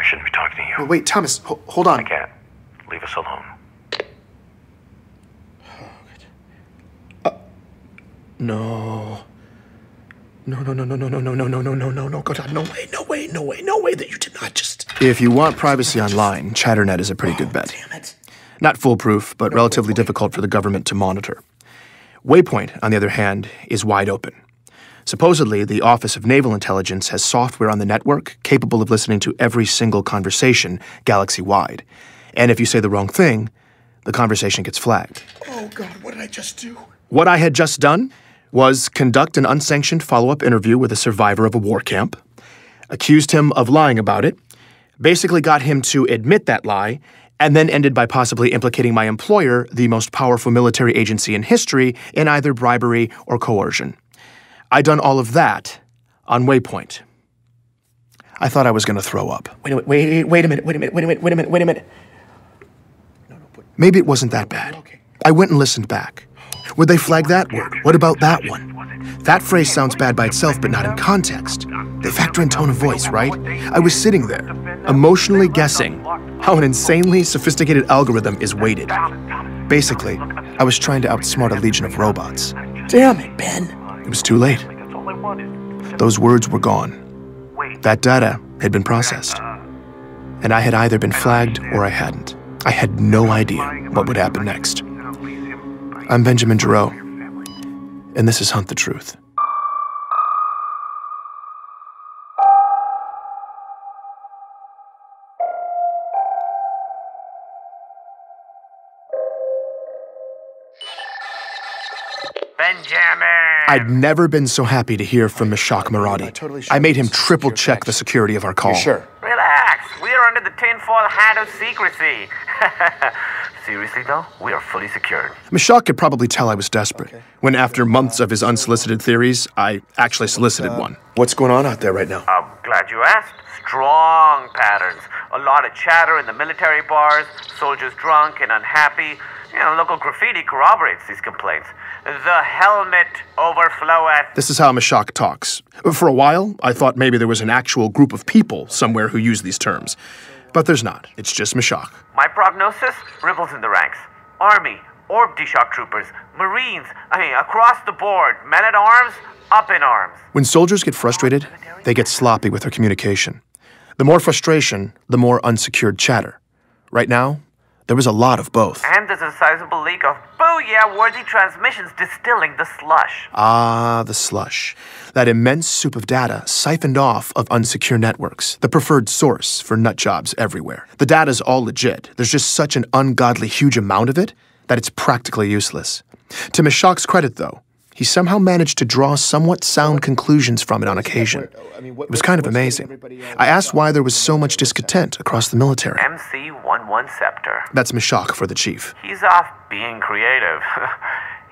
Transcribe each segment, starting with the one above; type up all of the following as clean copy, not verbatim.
I shouldn't be talking to you. Oh, wait, Thomas, hold on. I can't. Leave us alone. No. No, God, no way that you did not just... If you want privacy online, ChatterNet is a pretty good bet. Damn it. Not foolproof, but relatively difficult for the government to monitor. Waypoint, on the other hand, is wide open. Supposedly, the Office of Naval Intelligence has software on the network capable of listening to every single conversation galaxy-wide. And if you say the wrong thing, the conversation gets flagged. Oh, God, what did I just do? What I had just done was conduct an unsanctioned follow-up interview with a survivor of a war camp, accused him of lying about it, basically got him to admit that lie, and then ended by possibly implicating my employer, the most powerful military agency in history, in either bribery or coercion. I'd done all of that on Waypoint. I thought I was going to throw up. Wait a minute. Maybe it wasn't that bad. I went and listened back. Would they flag that word? What about that one? That phrase sounds bad by itself, but not in context. They factor in tone of voice, right? I was sitting there, emotionally guessing how an insanely sophisticated algorithm is weighted. Basically, I was trying to outsmart a legion of robots. Damn it, Ben. It was too late. Those words were gone. That data had been processed. And I had either been flagged or I hadn't. I had no idea what would happen next. I'm Benjamin Giroux, and this is Hunt the Truth. Benjamin! I'd never been so happy to hear from Meshach Maradi. I made him triple-check the security of our call. Sure. Relax. We are under the tinfoil hat of secrecy. Seriously, though, we are fully secured. Meshach could probably tell I was desperate, when after months of his unsolicited theories, I actually solicited one. What's going on out there right now? I'm glad you asked. Strong patterns. A lot of chatter in the military bars, soldiers drunk and unhappy. You know, local graffiti corroborates these complaints. The helmet overfloweth. This is how Meshach talks. For a while, I thought maybe there was an actual group of people somewhere who use these terms. But there's not. It's just Meshach. My prognosis? Ripples in the ranks. Army, orb shock troopers, Marines, across the board. Men at arms, up in arms. When soldiers get frustrated, they get sloppy with their communication. The more frustration, the more unsecured chatter. Right now, there was a lot of both. And there's a sizable leak of booyah-worthy transmissions distilling the slush. Ah, the slush. That immense soup of data siphoned off of unsecure networks, the preferred source for nut jobs everywhere. The data's all legit. There's just such an ungodly huge amount of it that it's practically useless. To Meshach's credit, though, he somehow managed to draw somewhat sound conclusions from it on occasion. It was kind of amazing. I asked why there was so much discontent across the military. MC-11 Scepter. That's Meshach for the chief. He's off being creative.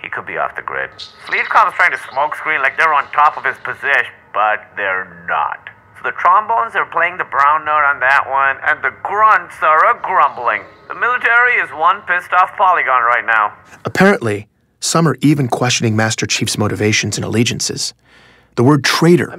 He could be off the grid. Fleetcom's trying to smokescreen like they're on top of his position, but they're not. So the trombones are playing the brown note on that one, and the grunts are a-grumbling. The military is one pissed-off polygon right now. Apparently, some are even questioning Master Chief's motivations and allegiances. The word traitor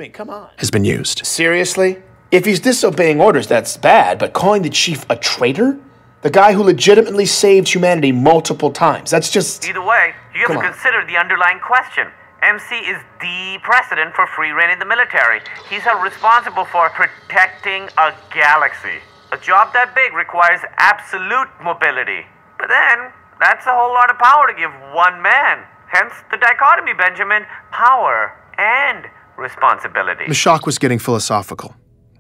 has been used. Seriously? If he's disobeying orders, that's bad, but calling the chief a traitor? The guy who legitimately saved humanity multiple times, that's just... Either way, you have to consider the underlying question. MC is the precedent for free reign in the military. He's held responsible for protecting a galaxy. A job that big requires absolute mobility. But then, that's a whole lot of power to give one man. Hence the dichotomy, Benjamin. Power and responsibility. Meshach was getting philosophical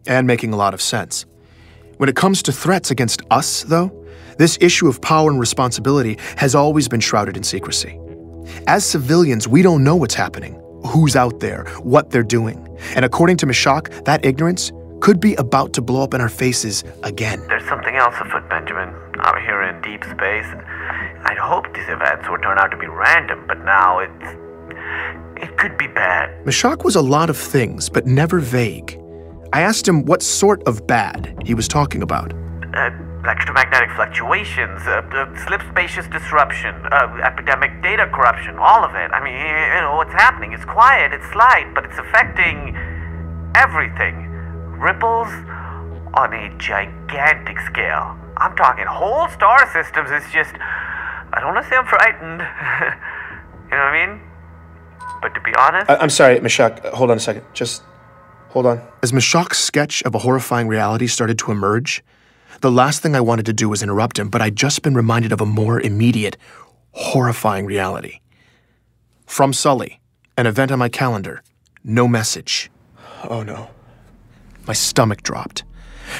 and making a lot of sense. When it comes to threats against us, though, this issue of power and responsibility has always been shrouded in secrecy. As civilians, we don't know what's happening, who's out there, what they're doing. And according to Meshach, that ignorance could be about to blow up in our faces again. There's something else afoot, Benjamin. Out here in deep space. I'd hoped these events would turn out to be random, but now it could be bad. Meshach was a lot of things, but never vague. I asked him what sort of bad he was talking about. Electromagnetic fluctuations, slip spacious disruption, epidemic data corruption, all of it. I mean, you know, what's happening? It's quiet, it's slight, but it's affecting everything. Ripples on a gigantic scale. I'm talking whole star systems. It's just, I don't want to say I'm frightened. You know what I mean? But to be honest... I'm sorry, Meshach. Hold on a second. Just hold on. As Meshach's sketch of a horrifying reality started to emerge, the last thing I wanted to do was interrupt him, but I'd just been reminded of a more immediate, horrifying reality. From Sully, an event on my calendar, no message. Oh, no. My stomach dropped.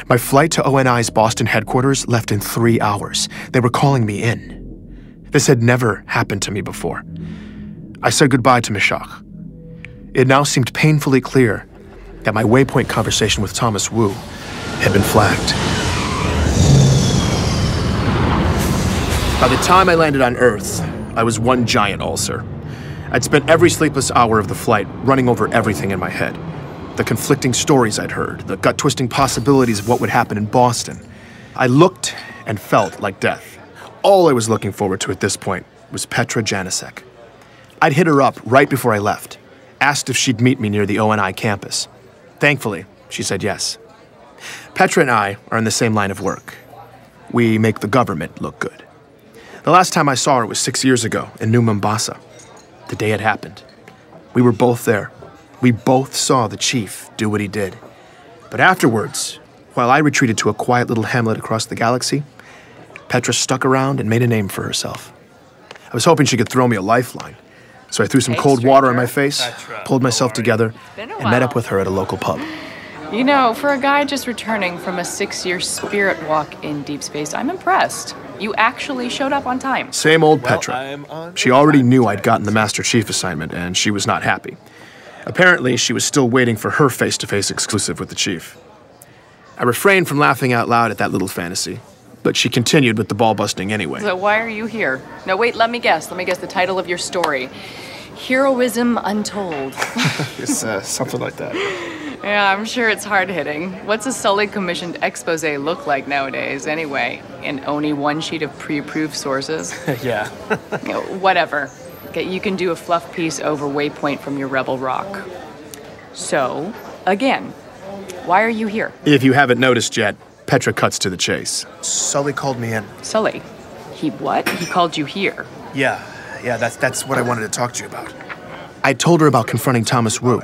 My flight to ONI's Boston headquarters left in 3 hours. They were calling me in. This had never happened to me before. I said goodbye to Meshach. It now seemed painfully clear that my waypoint conversation with Thomas Wu had been flagged. By the time I landed on Earth, I was one giant ulcer. I'd spent every sleepless hour of the flight running over everything in my head. The conflicting stories I'd heard, the gut-twisting possibilities of what would happen in Boston. I looked and felt like death. All I was looking forward to at this point was Petra Janicek. I'd hit her up right before I left, asked if she'd meet me near the ONI campus. Thankfully, she said yes. Petra and I are in the same line of work. We make the government look good. The last time I saw her was 6 years ago in New Mombasa, the day it happened. We were both there. We both saw the chief do what he did. But afterwards, while I retreated to a quiet little hamlet across the galaxy, Petra stuck around and made a name for herself. I was hoping she could throw me a lifeline, so I threw some cold water on my face, pulled myself together, and met up with her at a local pub. You know, for a guy just returning from a 6-year spirit walk in deep space, I'm impressed. You actually showed up on time. Same old Petra. She already knew I'd gotten the Master Chief assignment, and she was not happy. Apparently, she was still waiting for her face-to-face exclusive with the chief. I refrained from laughing out loud at that little fantasy, but she continued with the ball-busting anyway. So why are you here? No, wait, let me guess. Let me guess the title of your story. Heroism Untold. It's something like that. Yeah, I'm sure it's hard-hitting. What's a Sully-commissioned expose look like nowadays, anyway? And only one sheet of pre-approved sources? Yeah. You know, whatever. Okay, you can do a fluff piece over waypoint from your Rebel Rock. So, again, why are you here? If you haven't noticed yet, Petra cuts to the chase. Sully called me in. Sully? He what? He called you here? Yeah, that's what I wanted to talk to you about. I told her about confronting Thomas Wu,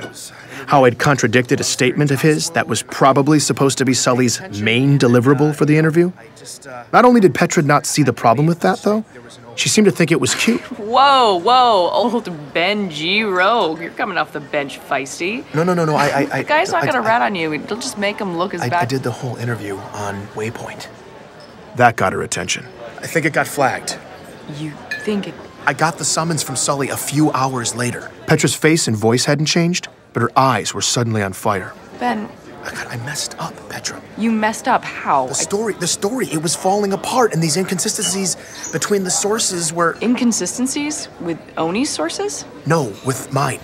how I'd contradicted a statement of his that was probably supposed to be Sully's main deliverable for the interview. Not only did Petra not see the problem with that, though, she seemed to think it was cute. Whoa, old Ben G. Rogue. You're coming off the bench feisty. No, The guy's not gonna rat on you. It'll just make him look as bad. I did the whole interview on Waypoint. That got her attention. I think it got flagged. You think it... I got the summons from Sully a few hours later. Petra's face and voice hadn't changed, but her eyes were suddenly on fire. Ben... I messed up, Petra. You messed up? How? The story, it was falling apart, and these inconsistencies between the sources were... Inconsistencies? With Oni's sources? No, with mine.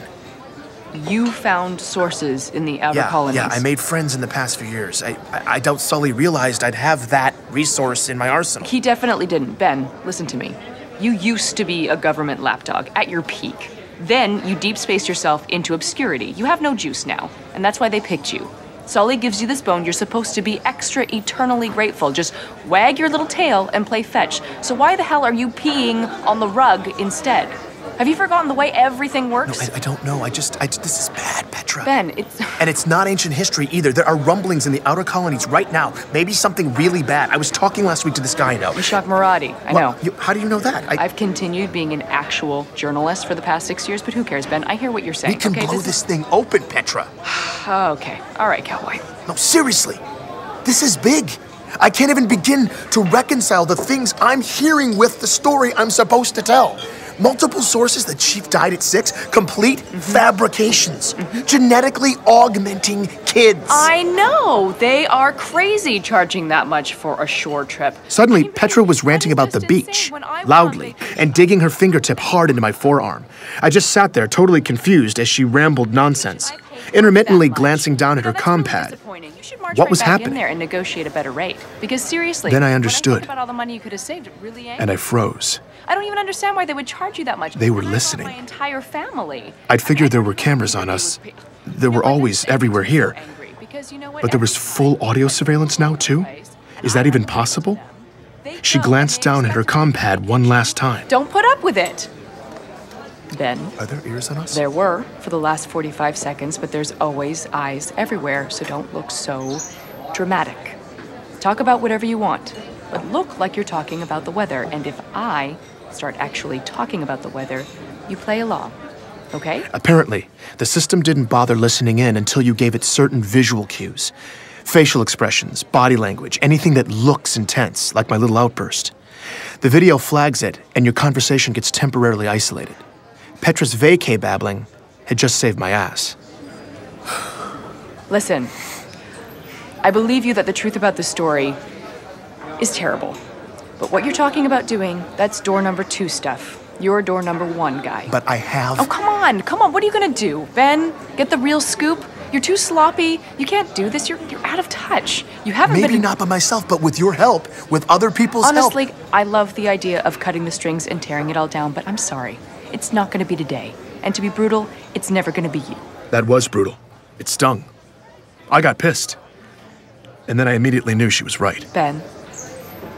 You found sources in the outer colonies? Yeah, I made friends in the past few years. I doubt Sully realized I'd have that resource in my arsenal. He definitely didn't. Ben, listen to me. You used to be a government lapdog, at your peak. Then you deep spaced yourself into obscurity. You have no juice now, and that's why they picked you. Sully gives you this bone, you're supposed to be extra eternally grateful. Just wag your little tail and play fetch. So why the hell are you peeing on the rug instead? Have you forgotten the way everything works? No, I don't know. This is bad, Petra. Ben, it's... And it's not ancient history either. There are rumblings in the outer colonies right now. Maybe something really bad. I was talking last week to this guy I know. Meshach Maradi, I know. How do you know that? I've continued being an actual journalist for the past 6 years, but who cares, Ben? I hear what you're saying. We can blow this thing open, Petra. Okay. All right, cowboy. No, seriously. This is big. I can't even begin to reconcile the things I'm hearing with the story I'm supposed to tell. Multiple sources, the chief died at 6, complete fabrications, genetically augmenting kids. I know, they are crazy charging that much for a shore trip. Suddenly, Petra was ranting about the beach, loudly, and digging her fingertip hard into my forearm. I just sat there totally confused as she rambled nonsense, intermittently glancing down at her compad. What was happening? There and negotiate a better rate. Because seriously, then I understood, when I think about all the money you could have saved, it really ain't. And I froze. I don't even understand why they would charge you that much. They were listening. My entire family. I'd figured there were cameras on us. There were always everywhere here. Because you know what? But there was full audio surveillance now, too? Is that even possible? She glanced down at her compad one last time. Don't put up with it. Ben. Are there ears on us? There were for the last 45 seconds, but there's always eyes everywhere, so don't look so dramatic. Talk about whatever you want, but look like you're talking about the weather. And if I start actually talking about the weather, you play along, okay? Apparently, the system didn't bother listening in until you gave it certain visual cues. Facial expressions, body language, anything that looks intense, like my little outburst. The video flags it, and your conversation gets temporarily isolated. Petra's vacay babbling had just saved my ass. Listen, I believe you that the truth about the story is terrible. But what you're talking about doing, that's door number 2 stuff. You're door number 1 guy. But I have... Oh, come on, what are you gonna do? Ben, get the real scoop? You're too sloppy. You can't do this. You're out of touch. You haven't been... Maybe not by myself, but with your help, with other people's help. Honestly, I love the idea of cutting the strings and tearing it all down, but I'm sorry. It's not gonna be today. And to be brutal, it's never gonna be you. That was brutal. It stung. I got pissed. And then I immediately knew she was right. Ben,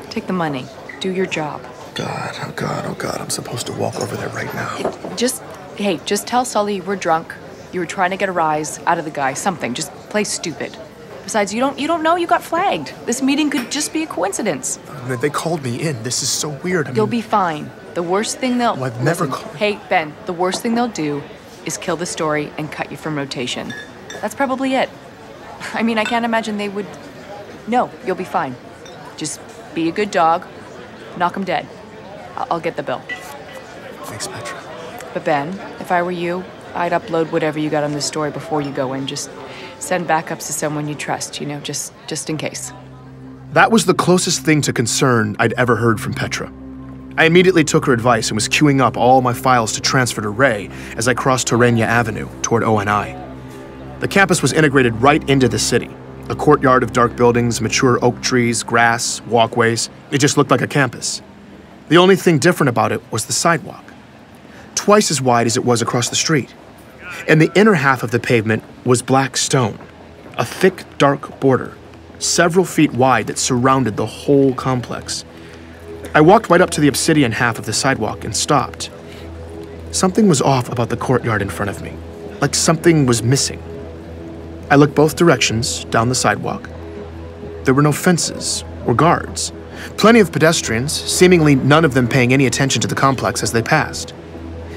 take the money. Do your job. God, oh God, oh God, I'm supposed to walk over there right now. Just tell Sully you were drunk. You were trying to get a rise out of the guy, something. Just play stupid. Besides, you don't know you got flagged. This meeting could just be a coincidence. They called me in. This is so weird. You'll be fine. The worst thing they'll... Well, I've never called... Hey, Ben, the worst thing they'll do is kill the story and cut you from rotation. That's probably it. I mean, I can't imagine they would... No, you'll be fine. Just be a good dog. Knock them dead. I'll get the bill. Thanks, Petra. But Ben, if I were you, I'd upload whatever you got on the story before you go in. Just send backups to someone you trust, you know, just in case. That was the closest thing to concern I'd ever heard from Petra. I immediately took her advice and was queuing up all my files to transfer to Ray as I crossed Torrenia Avenue toward ONI. The campus was integrated right into the city. A courtyard of dark buildings, mature oak trees, grass, walkways. It just looked like a campus. The only thing different about it was the sidewalk. Twice as wide as it was across the street. And the inner half of the pavement was black stone, a thick, dark border, several feet wide that surrounded the whole complex. I walked right up to the obsidian half of the sidewalk and stopped. Something was off about the courtyard in front of me, like something was missing. I looked both directions down the sidewalk. There were no fences or guards. Plenty of pedestrians, seemingly none of them paying any attention to the complex as they passed.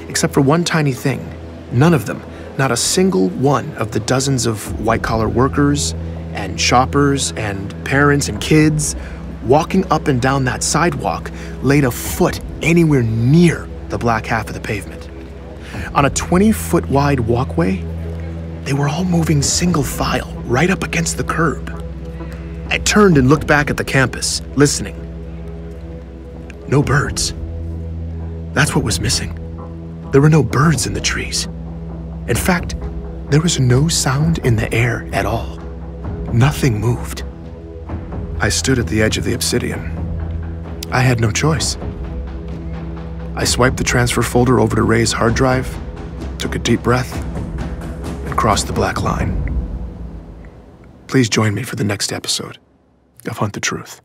Except for one tiny thing. None of them, not a single one of the dozens of white-collar workers and shoppers and parents and kids walking up and down that sidewalk laid a foot anywhere near the black half of the pavement. On a 20-foot wide walkway, they were all moving single file right up against the curb. I turned and looked back at the campus, listening. No birds. That's what was missing. There were no birds in the trees. In fact, there was no sound in the air at all. Nothing moved. I stood at the edge of the obsidian. I had no choice. I swiped the transfer folder over to Ray's hard drive, took a deep breath, and crossed the black line. Please join me for the next episode of Hunt the Truth.